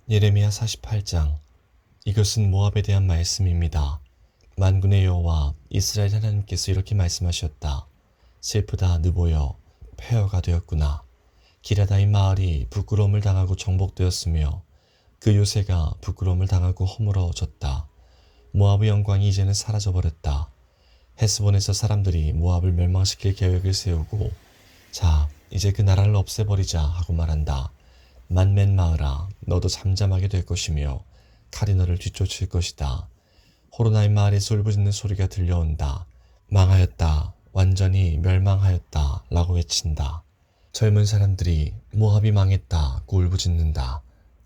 예레미야 48장. 이것은 모압에 대한 말씀입니다. 만군의 여호와 이스라엘 하나님께서 이렇게 말씀하셨다. 슬프다 느보여 폐허가 되었구나. 기라다임 마을이 부끄러움을 당하고 정복되었으며 그 요새가 부끄러움을 당하고 허물어졌다. 모압의 영광이 이제는 사라져버렸다. 헤스본에서 사람들이 모압을 멸망시킬 계획을 세우고 자 이제 그 나라를 없애버리자 하고 말한다. 만맨 마을아 너도 잠잠하게 될 것이며 칼이 너를 뒤쫓을 것이다. 호로나임 마을에서 울부짖는 소리가 들려온다. 망하였다. 완전히 멸망하였다. 라고 외친다. 젊은 사람들이 모압이 망했다고 울부짖는다.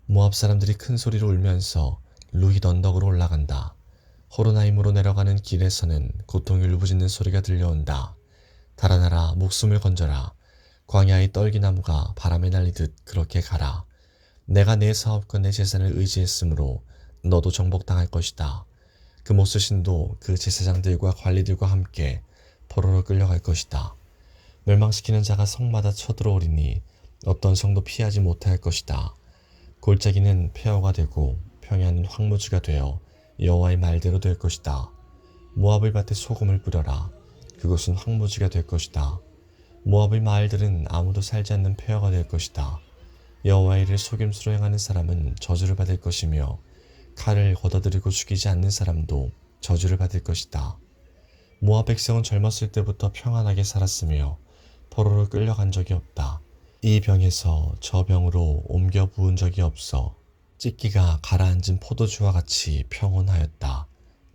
모압 사람들이 큰 소리로 울면서 루힛 언덕으로 올라간다. 호로나임으로 내려가는 길에서는 고통이 울부짖는 소리가 들려온다. 달아나라 목숨을 건져라. 광야의 떨기나무가 바람에 날리듯 그렇게 가라. 내가 내 사업과 내 재산을 의지했으므로 너도 정복당할 것이다. 그 모스신도 그 제사장들과 관리들과 함께 포로로 끌려갈 것이다. 멸망시키는 자가 성마다 쳐들어오리니 어떤 성도 피하지 못할 것이다. 골짜기는 폐허가 되고 평야는 황무지가 되어 여호와의 말대로 될 것이다. 모압의 밭에 소금을 뿌려라. 그곳은 황무지가 될 것이다. 모압의 마을들은 아무도 살지 않는 폐허가 될 것이다. 여호와의 일을 속임수로 행하는 사람은 저주를 받을 것이며 칼을 걷어들이고 죽이지 않는 사람도 저주를 받을 것이다. 모압 백성은 젊었을 때부터 평안하게 살았으며 포로로 끌려간 적이 없다. 이 병에서 저 병으로 옮겨 부은 적이 없어 찢기가 가라앉은 포도주와 같이 평온하였다.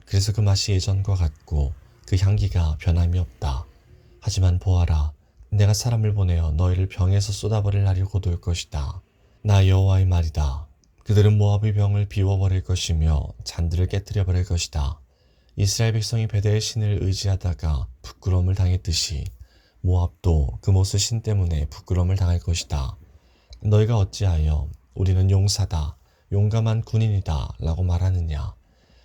그래서 그 맛이 예전과 같고 그 향기가 변함이 없다. 하지만 보아라, 내가 사람을 보내어 너희를 병에서 쏟아버릴 날이 곧 올 것이다. 나 여호와의 말이다. 그들은 모압의 병을 비워버릴 것이며 잔들을 깨뜨려 버릴 것이다. 이스라엘 백성이 베델의 신을 의지하다가 부끄러움을 당했듯이 모압도 그 모스 신 때문에 부끄러움을 당할 것이다. 너희가 어찌하여 우리는 용사다, 용감한 군인이다 라고 말하느냐.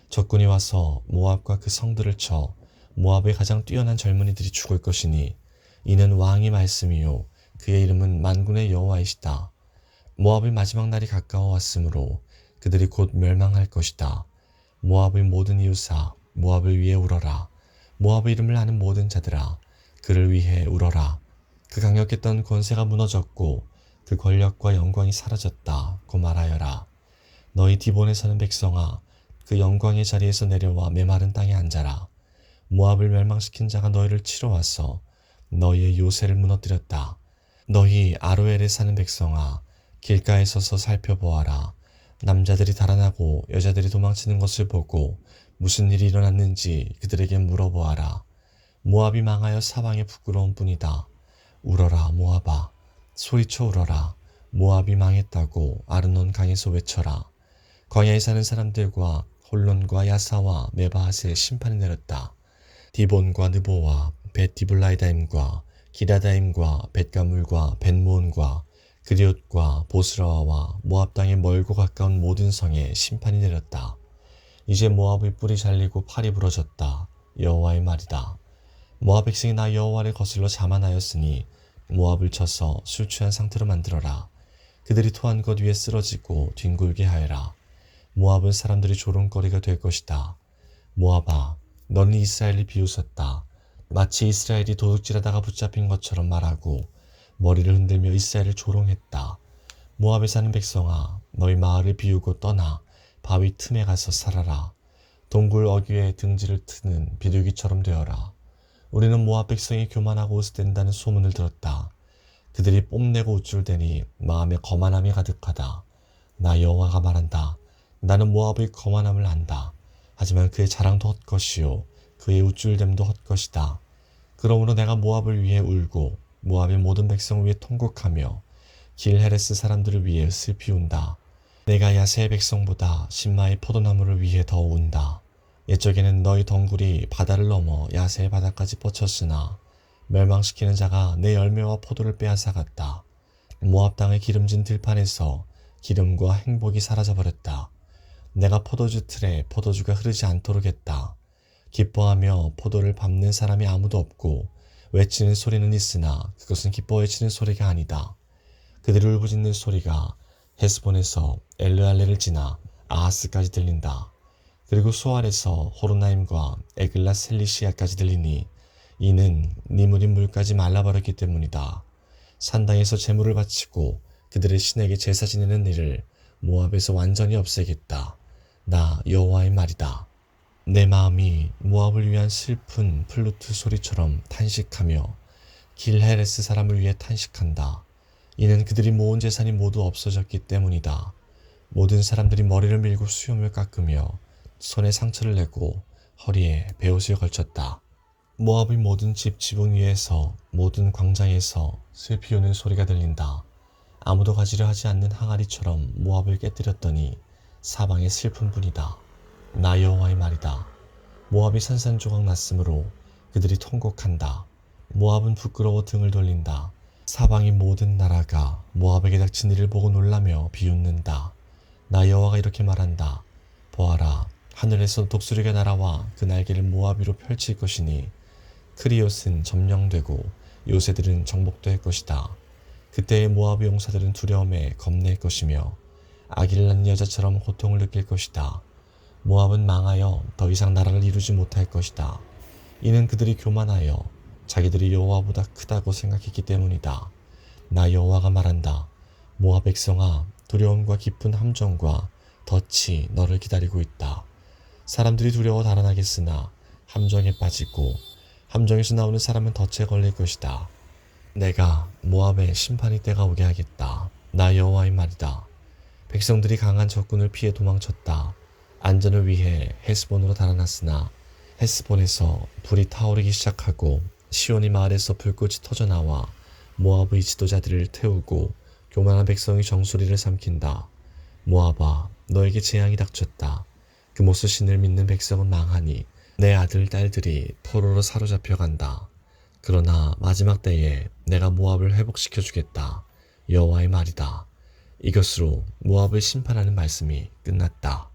적군이 와서 모압과 그 성들을 쳐 모압의 가장 뛰어난 젊은이들이 죽을 것이니 이는 왕의 말씀이요 그의 이름은 만군의 여호와이시다. 모압의 마지막 날이 가까워 왔으므로 그들이 곧 멸망할 것이다. 모압의 모든 이웃아 모압을 위해 울어라. 모압의 이름을 아는 모든 자들아 그를 위해 울어라. 그 강력했던 권세가 무너졌고 그 권력과 영광이 사라졌다고 말하여라. 너희 디본에 사는 백성아 그 영광의 자리에서 내려와 메마른 땅에 앉아라. 모압을 멸망시킨 자가 너희를 치러 와서 너희의 요새를 무너뜨렸다. 너희 아로엘에 사는 백성아 길가에 서서 살펴보아라. 남자들이 달아나고 여자들이 도망치는 것을 보고 무슨 일이 일어났는지 그들에게 물어보아라. 모압이 망하여 사방에 부끄러운 뿐이다. 울어라 모압아 소리쳐 울어라. 모압이 망했다고 아르논 강에서 외쳐라. 광야에 사는 사람들과 홀론과 야사와 메바핫에 심판이 내렸다. 디본과 느보와 벳디블라이다임과 기라다임과 벳가물과 벳모온과 그리옷과 보스라와 모압 땅의 멀고 가까운 모든 성에 심판이 내렸다. 이제 모압의 뿔이 잘리고 팔이 부러졌다. 여호와의 말이다. 모압 백성이 나 여호와를 거슬러 자만하였으니 모압을 쳐서 술 취한 상태로 만들어라. 그들이 토한 것 위에 쓰러지고 뒹굴게 하여라. 모압은 사람들이 조롱거리가 될 것이다. 모압아 너는 이스라엘을 비웃었다. 마치 이스라엘이 도둑질하다가 붙잡힌 것처럼 말하고 머리를 흔들며 이스라엘을 조롱했다. 모압에 사는 백성아 너희 마을을 비우고 떠나 바위 틈에 가서 살아라. 동굴 어귀에 등지를 트는 비둘기처럼 되어라. 우리는 모압 백성이 교만하고 우스댄다는 소문을 들었다. 그들이 뽐내고 우쭐대니 마음에 거만함이 가득하다. 나 여호와가 말한다. 나는 모압의 거만함을 안다. 하지만 그의 자랑도 헛것이요 그의 우쭐댐도 헛것이다. 그러므로 내가 모압을 위해 울고 모압의 모든 백성을 위해 통곡하며 길 헤레스 사람들을 위해 슬피 운다. 내가 야세의 백성보다 신마의 포도나무를 위해 더 운다. 옛적에는 너희 덩굴이 바다를 넘어 야세의 바다까지 뻗쳤으나 멸망시키는 자가 내 열매와 포도를 빼앗아갔다. 모압 땅의 기름진 들판에서 기름과 행복이 사라져버렸다. 내가 포도주 틀에 포도주가 흐르지 않도록 했다. 기뻐하며 포도를 밟는 사람이 아무도 없고 외치는 소리는 있으나 그것은 기뻐 외치는 소리가 아니다. 그들이 울부짖는 소리가 헤스본에서 엘르알레를 지나 아하스까지 들린다. 그리고 소알에서 호로나임과 에글라 셀리시아까지 들리니 이는 니물이 물까지 말라버렸기 때문이다. 산당에서 제물을 바치고 그들의 신에게 제사 지내는 일을 모압에서 완전히 없애겠다. 나 여호와의 말이다. 내 마음이 모압을 위한 슬픈 플루트 소리처럼 탄식하며 길헤레스 사람을 위해 탄식한다. 이는 그들이 모은 재산이 모두 없어졌기 때문이다. 모든 사람들이 머리를 밀고 수염을 깎으며 손에 상처를 내고 허리에 베옷을 걸쳤다. 모압의 모든 집 지붕 위에서 모든 광장에서 슬피 우는 소리가 들린다. 아무도 가지려 하지 않는 항아리처럼 모압을 깨뜨렸더니 사방의 슬픈 분이다. 나 여호와의 말이다. 모압이 산산조각 났으므로 그들이 통곡한다. 모압은 부끄러워 등을 돌린다. 사방의 모든 나라가 모압에게 닥친 일을 보고 놀라며 비웃는다. 나 여호와가 이렇게 말한다. 보아라, 하늘에서 독수리가 날아와 그 날개를 모압 위로 펼칠 것이니 크리옷은 점령되고 요새들은 정복될 것이다. 그때의 모압의 용사들은 두려움에 겁낼 것이며 아기를 낳는 여자처럼 고통을 느낄 것이다. 모압은 망하여 더 이상 나라를 이루지 못할 것이다. 이는 그들이 교만하여 자기들이 여호와보다 크다고 생각했기 때문이다. 나 여호와가 말한다. 모압 백성아, 두려움과 깊은 함정과 덫이 너를 기다리고 있다. 사람들이 두려워 달아나겠으나 함정에 빠지고 함정에서 나오는 사람은 덫에 걸릴 것이다. 내가 모압의 심판의 때가 오게 하겠다. 나 여호와의 말이다. 백성들이 강한 적군을 피해 도망쳤다. 안전을 위해 헤스본으로 달아났으나 헤스본에서 불이 타오르기 시작하고 시온의 마을에서 불꽃이 터져나와 모압의 지도자들을 태우고 교만한 백성의 정수리를 삼킨다. 모압아, 너에게 재앙이 닥쳤다. 그모스 신을 믿는 백성은 망하니 내 아들 딸들이 포로로 사로잡혀간다. 그러나 마지막 때에 내가 모압을 회복시켜 주겠다. 여호와의 말이다. 이것으로 모압을 심판하는 말씀이 끝났다.